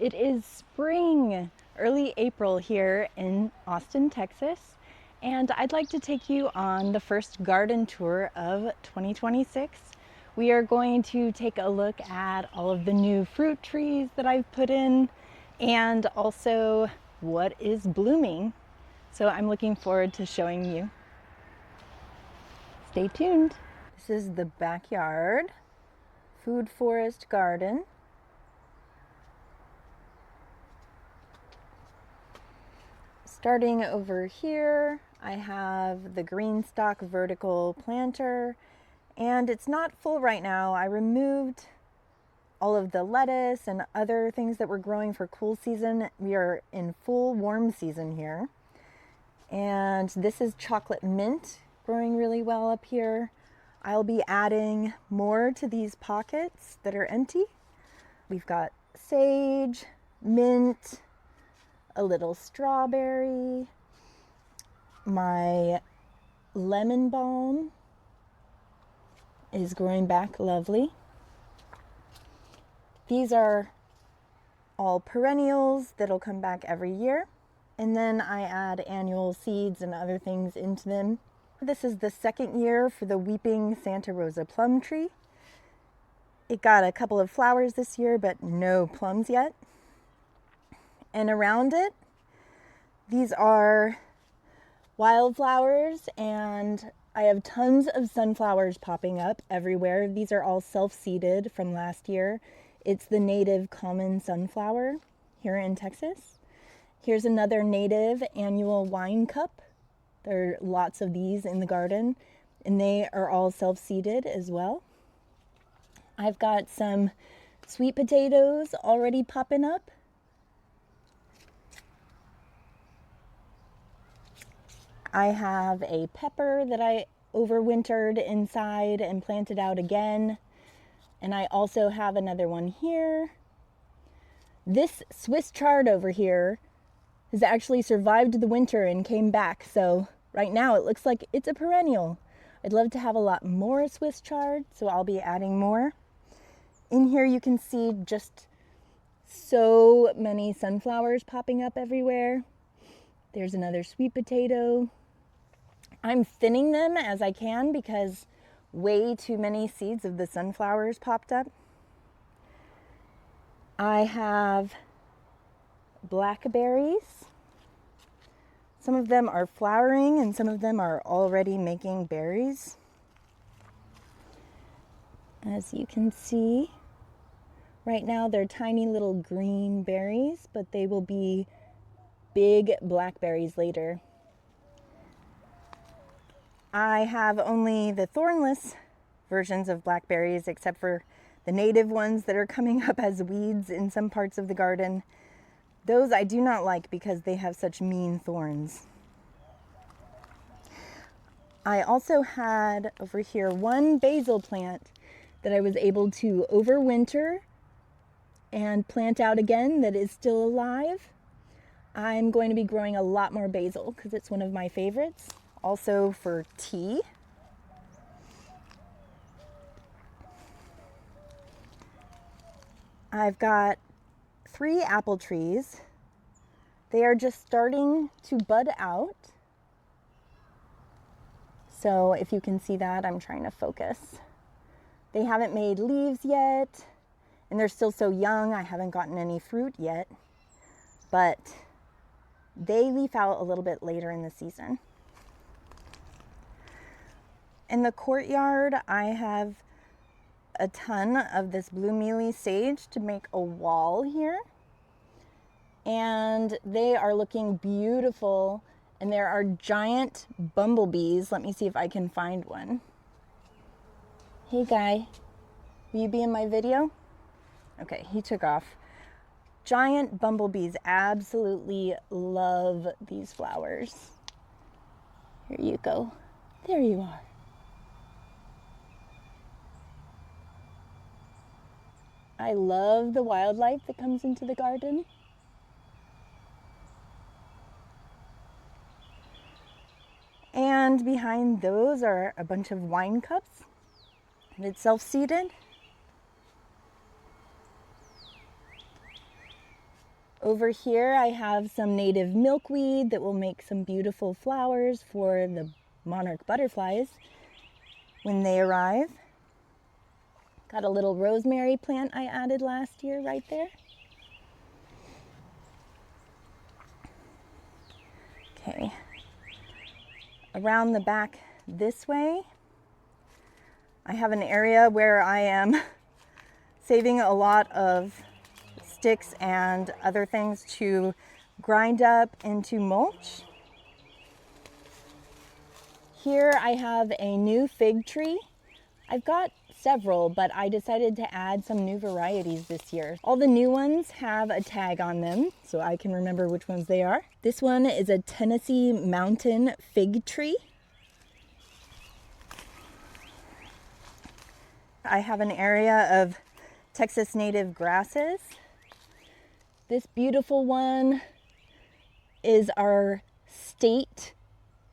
It is spring, early April here in Austin, Texas, and I'd like to take you on the first garden tour of 2026. We are going to take a look at all of the new fruit trees that I've put in and also what is blooming. So I'm looking forward to showing you. Stay tuned. This is the backyard food forest garden. Starting over here, I have the green stock vertical planter, and it's not full right now. I removed all of the lettuce and other things that were growing for cool season. We are in full warm season here. And this is chocolate mint growing really well up here. I'll be adding more to these pockets that are empty. We've got sage, mint, a little strawberry, my lemon balm is growing back lovely. These are all perennials that'll come back every year, and then I add annual seeds and other things into them. This is the second year for the Weeping Santa Rosa plum tree. It got a couple of flowers this year, but no plums yet. And around it, these are wildflowers, and I have tons of sunflowers popping up everywhere. These are all self-seeded from last year. It's the native common sunflower here in Texas. Here's another native annual wine cup. There are lots of these in the garden, and they are all self-seeded as well. I've got some sweet potatoes already popping up. I have a pepper that I overwintered inside and planted out again. And I also have another one here. This Swiss chard over here has actually survived the winter and came back. So right now it looks like it's a perennial. I'd love to have a lot more Swiss chard, so I'll be adding more. In here you can see just so many sunflowers popping up everywhere. There's another sweet potato. I'm thinning them as I can because way too many seeds of the sunflowers popped up. I have blackberries. Some of them are flowering and some of them are already making berries. As you can see, right now they're tiny little green berries, but they will be big blackberries later. I have only the thornless versions of blackberries, except for the native ones that are coming up as weeds in some parts of the garden. Those I do not like because they have such mean thorns. I also had over here one basil plant that I was able to overwinter and plant out again that is still alive. I'm going to be growing a lot more basil because it's one of my favorites. Also for tea. I've got 3 apple trees. They are just starting to bud out. So if you can see that, I'm trying to focus. They haven't made leaves yet, and they're still so young. I haven't gotten any fruit yet, but they leaf out a little bit later in the season. In the courtyard, I have a ton of this blue mealy sage to make a wall here. And they are looking beautiful. And there are giant bumblebees. Let me see if I can find one. Hey guy, will you be in my video? Okay, he took off. Giant bumblebees absolutely love these flowers. Here you go. There you are. I love the wildlife that comes into the garden. And behind those are a bunch of wine cups. And it's self-seeded. Over here I have some native milkweed that will make some beautiful flowers for the monarch butterflies when they arrive. Got a little rosemary plant I added last year right there. Okay, around the back this way, I have an area where I am saving a lot of sticks and other things to grind up into mulch. Here I have a new fig tree. I've got several, but I decided to add some new varieties this year. All the new ones have a tag on them, so I can remember which ones they are. This one is a Tennessee Mountain fig tree. I have an area of Texas native grasses. This beautiful one is our state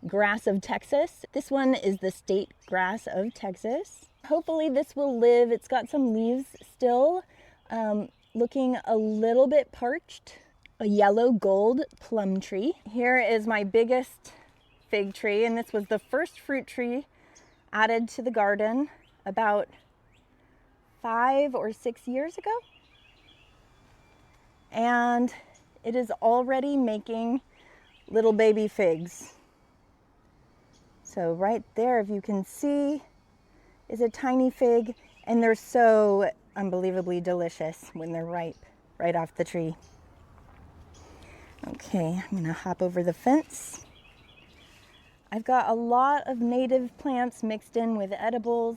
grass of Texas. This one is the state grass of Texas. Hopefully this will live. It's got some leaves still, looking a little bit parched. A yellow gold plum tree. Here is my biggest fig tree, and this was the first fruit tree added to the garden about 5 or 6 years ago. And it is already making little baby figs. So right there, if you can see, is a tiny fig, and they're so unbelievably delicious when they're ripe right off the tree. Okay, I'm gonna hop over the fence. I've got a lot of native plants mixed in with edibles.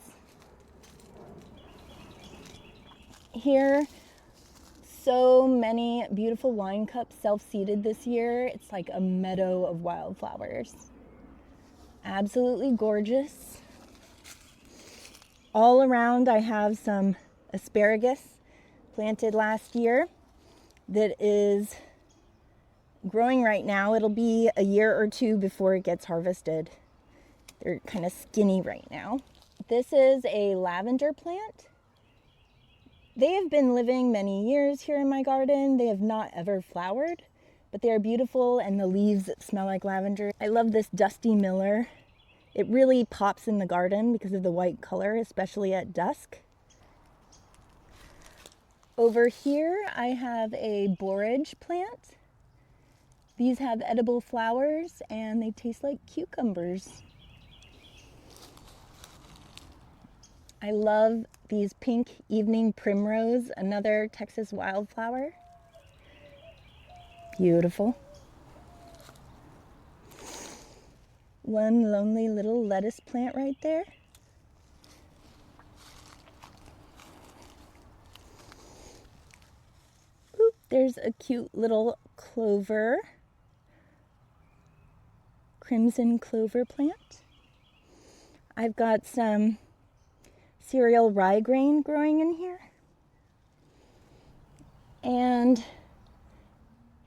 Here, so many beautiful wine cups self-seeded this year. It's like a meadow of wildflowers. Absolutely gorgeous. All around I have some asparagus planted last year that is growing right now. It'll be a year or two before it gets harvested. They're kind of skinny right now. This is a lavender plant. They have been living many years here in my garden. They have not ever flowered, but they are beautiful, and the leaves smell like lavender. I love this Dusty Miller. It really pops in the garden because of the white color, especially at dusk. Over here, I have a borage plant. These have edible flowers and they taste like cucumbers. I love these pink evening primrose, another Texas wildflower. Beautiful. One lonely little lettuce plant right there. Oop, there's a cute little clover, crimson clover plant. I've got some cereal rye grain growing in here. And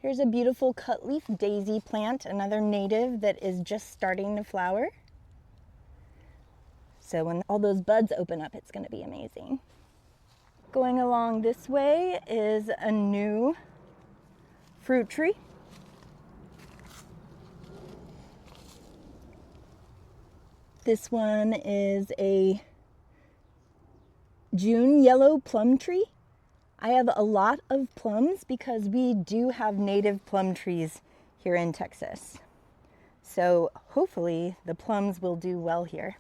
here's a beautiful cutleaf daisy plant, another native that is just starting to flower. So when all those buds open up, it's going to be amazing. Going along this way is a new fruit tree. This one is a June yellow plum tree. I have a lot of plums because we do have native plum trees here in Texas. So hopefully the plums will do well here.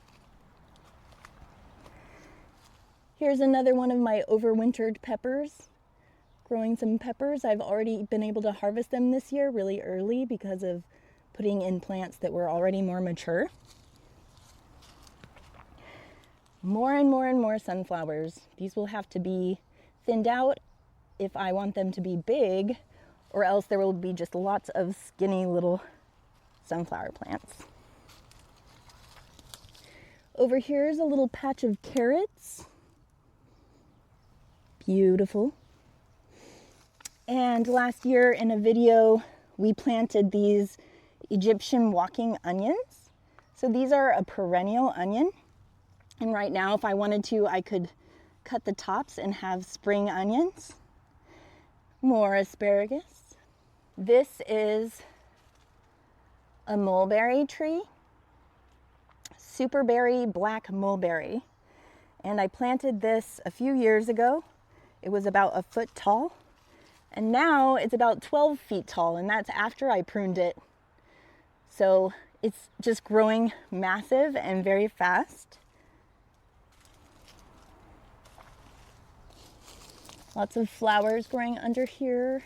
Here's another one of my overwintered peppers. Growing some peppers. I've already been able to harvest them this year really early because of putting in plants that were already more mature. More and more and more sunflowers. These will have to be thinned out if I want them to be big, or else there will be just lots of skinny little sunflower plants. Over here is a little patch of carrots. Beautiful. And last year in a video, we planted these Egyptian walking onions. So these are a perennial onion. And right now, if I wanted to, I could cut the tops and have spring onions. More asparagus. This is a mulberry tree, superberry black mulberry. And I planted this a few years ago. It was about a foot tall. And now it's about 12 feet tall, and that's after I pruned it. So it's just growing massive and very fast. Lots of flowers growing under here.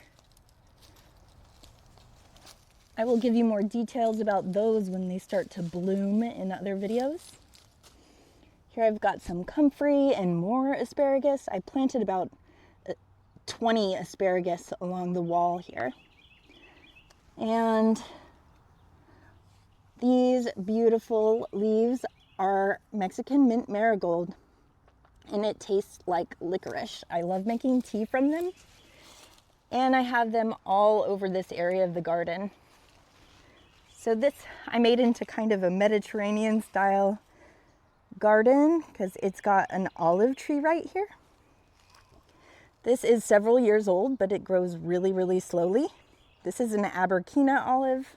I will give you more details about those when they start to bloom in other videos. Here I've got some comfrey and more asparagus. I planted about 20 asparagus along the wall here. And these beautiful leaves are Mexican mint marigold, and it tastes like licorice. I love making tea from them, and I have them all over this area of the garden. So this I made into kind of a Mediterranean style garden because it's got an olive tree right here. This is several years old, but it grows really, really slowly. This is an Aberquina olive,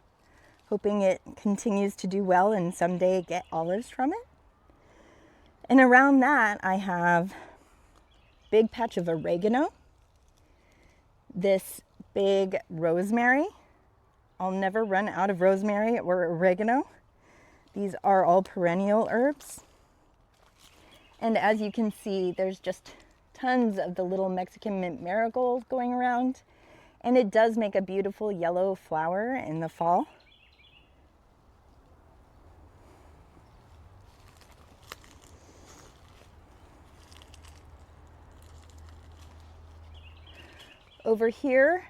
hoping it continues to do well and someday get olives from it. And around that, I have a big patch of oregano, this big rosemary. I'll never run out of rosemary or oregano. These are all perennial herbs. And as you can see, there's just tons of the little Mexican mint marigold going around, and it does make a beautiful yellow flower in the fall. Over here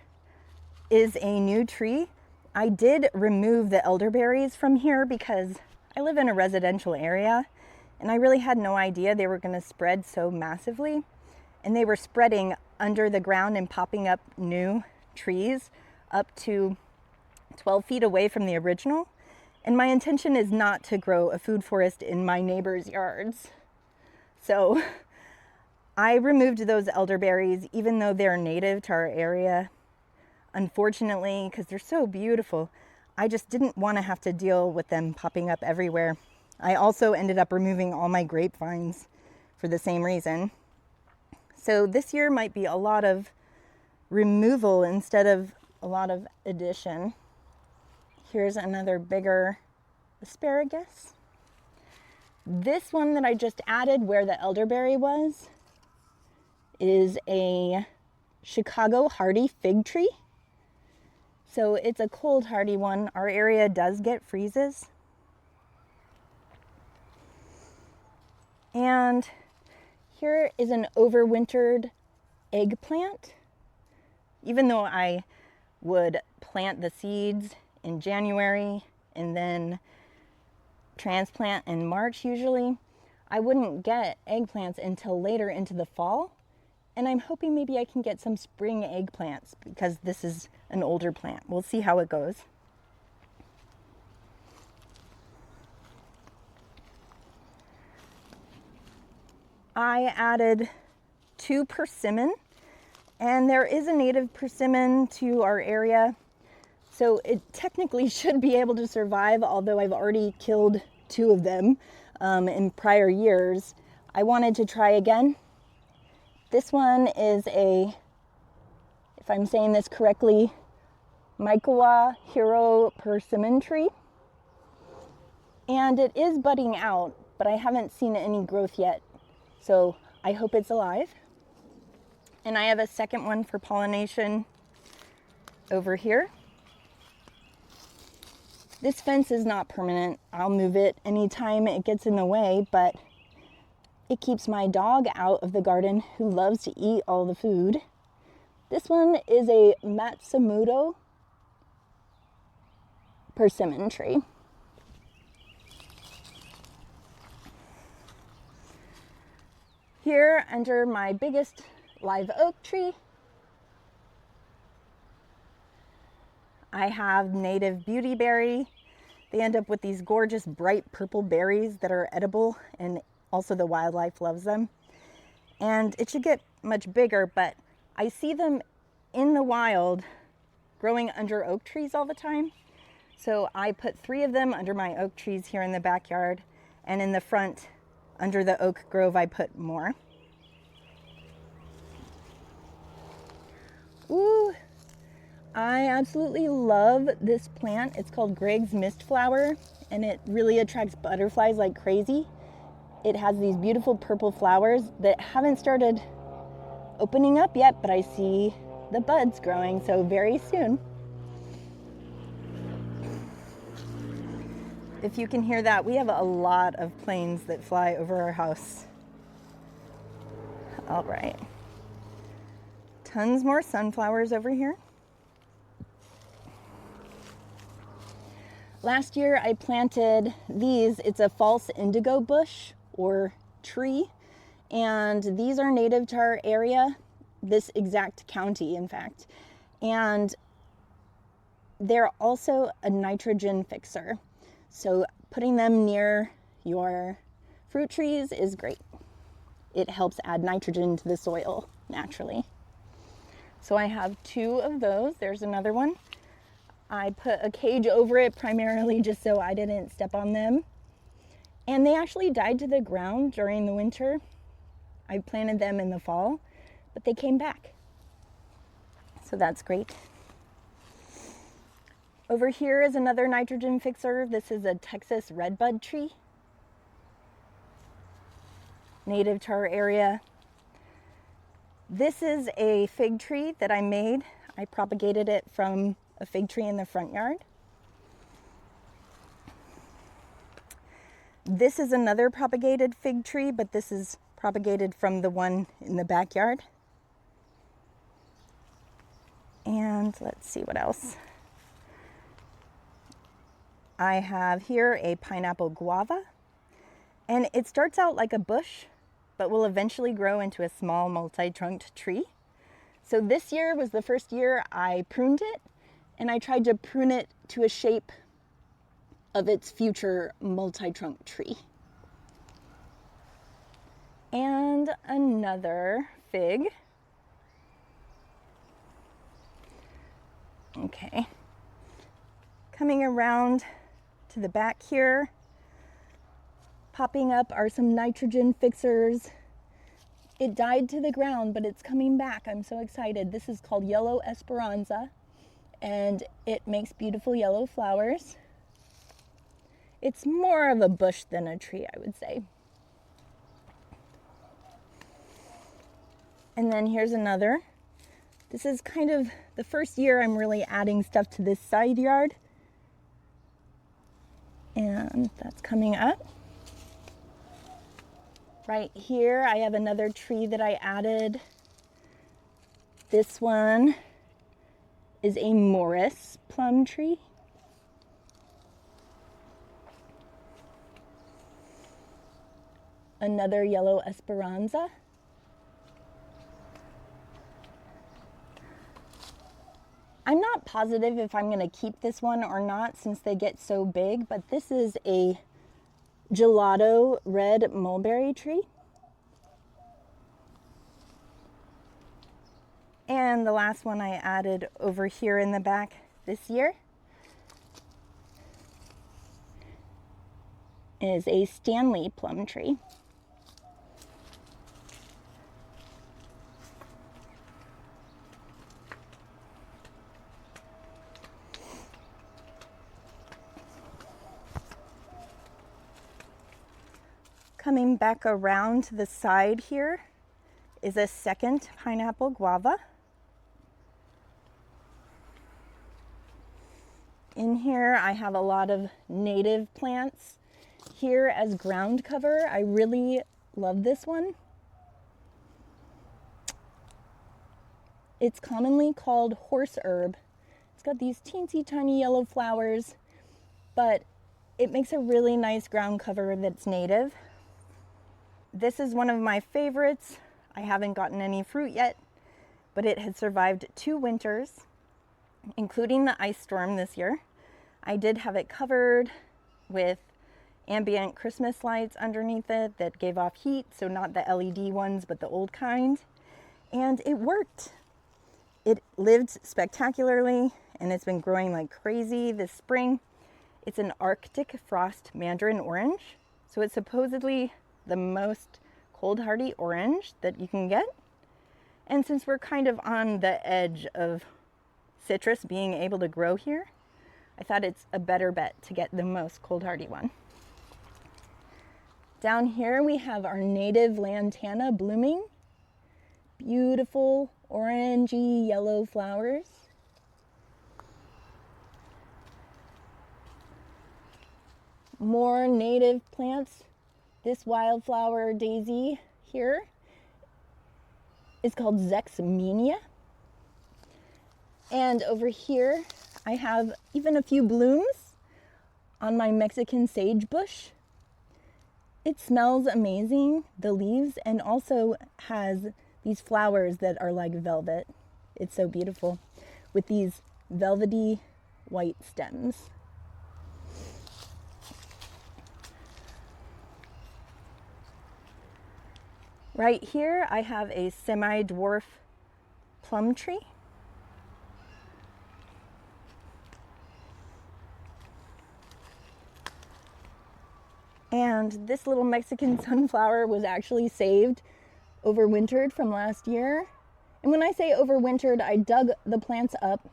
is a new tree. I did remove the elderberries from here because I live in a residential area, and I really had no idea they were going to spread so massively. And they were spreading under the ground and popping up new trees up to 12 feet away from the original. And my intention is not to grow a food forest in my neighbors' yards. So I removed those elderberries, even though they're native to our area. Unfortunately, because they're so beautiful, I just didn't want to have to deal with them popping up everywhere. I also ended up removing all my grapevines for the same reason. So this year might be a lot of removal instead of a lot of addition. Here's another bigger asparagus. This one that I just added where the elderberry was is a Chicago hardy fig tree. So it's a cold hardy one. Our area does get freezes. And here is an overwintered eggplant. Even though I would plant the seeds in January and then transplant in March usually, I wouldn't get eggplants until later into the fall. And I'm hoping maybe I can get some spring eggplants because this is an older plant. We'll see how it goes. I added 2 persimmon, and there is a native persimmon to our area, so it technically should be able to survive, although I've already killed 2 of them in prior years. I wanted to try again. This one is a, if I'm saying this correctly, Maikawa Hero persimmon tree, and it is budding out, but I haven't seen any growth yet. So I hope it's alive. And I have a second one for pollination over here. This fence is not permanent. I'll move it anytime it gets in the way, but it keeps my dog out of the garden who loves to eat all the food. This one is a Matsumoto persimmon tree. Here under my biggest live oak tree, I have native beautyberry. They end up with these gorgeous bright purple berries that are edible, and also the wildlife loves them. And it should get much bigger, but I see them in the wild growing under oak trees all the time. So I put 3 of them under my oak trees here in the backyard, and in the front under the oak grove I put more. Ooh, I absolutely love this plant. It's called Greg's Mist Flower, and it really attracts butterflies like crazy. It has these beautiful purple flowers that haven't started opening up yet, but I see the buds growing, so very soon. If you can hear that, we have a lot of planes that fly over our house. All right. Tons more sunflowers over here. Last year I planted these. It's a false indigo bush or tree, and these are native to our area, this exact county, in fact. And they're also a nitrogen fixer. So putting them near your fruit trees is great. It helps add nitrogen to the soil naturally. So I have 2 of those. There's another one. I put a cage over it primarily just so I didn't step on them. And they actually died to the ground during the winter. I planted them in the fall, but they came back. So that's great. Over here is another nitrogen fixer. This is a Texas redbud tree, native to our area. This is a fig tree that I made. I propagated it from a fig tree in the front yard. This is another propagated fig tree, but this is propagated from the one in the backyard. And let's see what else. I have here a pineapple guava, and it starts out like a bush, but will eventually grow into a small multi-trunked tree. So this year was the first year I pruned it, and I tried to prune it to a shape of its future multi-trunk tree. And another fig. Okay. Coming around to the back here, popping up are some nitrogen fixers. It died to the ground, but it's coming back. I'm so excited. This is called Yellow Esperanza, and it makes beautiful yellow flowers. It's more of a bush than a tree, I would say. And then here's another. This is kind of the first year I'm really adding stuff to this side yard. And that's coming up. Right here, I have another tree that I added. This one is a Morris plum tree. Another Yellow Esperanza. I'm not positive if I'm going to keep this one or not since they get so big, but this is a gelato red mulberry tree. And the last one I added over here in the back this year is a Stanley plum tree. Coming back around to the side here is a second pineapple guava. In here I have a lot of native plants here as ground cover. I really love this one. It's commonly called horse herb. It's got these teensy tiny yellow flowers, but it makes a really nice ground cover that's native. This is one of my favorites. I haven't gotten any fruit yet, but it has survived 2 winters, including the ice storm this year. I did have it covered with ambient Christmas lights underneath it that gave off heat, so not the LED ones, but the old kind. And it worked. It lived spectacularly, and it's been growing like crazy this spring. It's an Arctic frost mandarin orange. So it's supposedly the most cold hardy orange that you can get. And since we're kind of on the edge of citrus being able to grow here, I thought it's a better bet to get the most cold hardy one. Down here we have our native lantana blooming. Beautiful orangey yellow flowers. More native plants. This wildflower daisy here is called Zexmenia. And over here I have even a few blooms on my Mexican sage bush. It smells amazing, the leaves, and also has these flowers that are like velvet. It's so beautiful with these velvety white stems. Right here I have a semi-dwarf plum tree. And this little Mexican sunflower was actually saved, overwintered from last year. And when I say overwintered, I dug the plants up,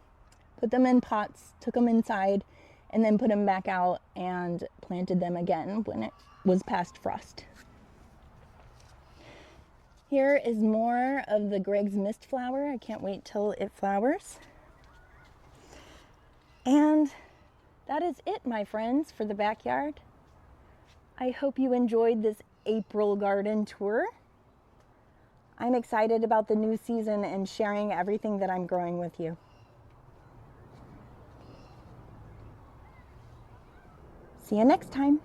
put them in pots, took them inside, and then put them back out and planted them again when it was past frost. Here is more of the Greg's Mist flower. I can't wait till it flowers. And that is it, my friends, for the backyard. I hope you enjoyed this April garden tour. I'm excited about the new season and sharing everything that I'm growing with you. See you next time.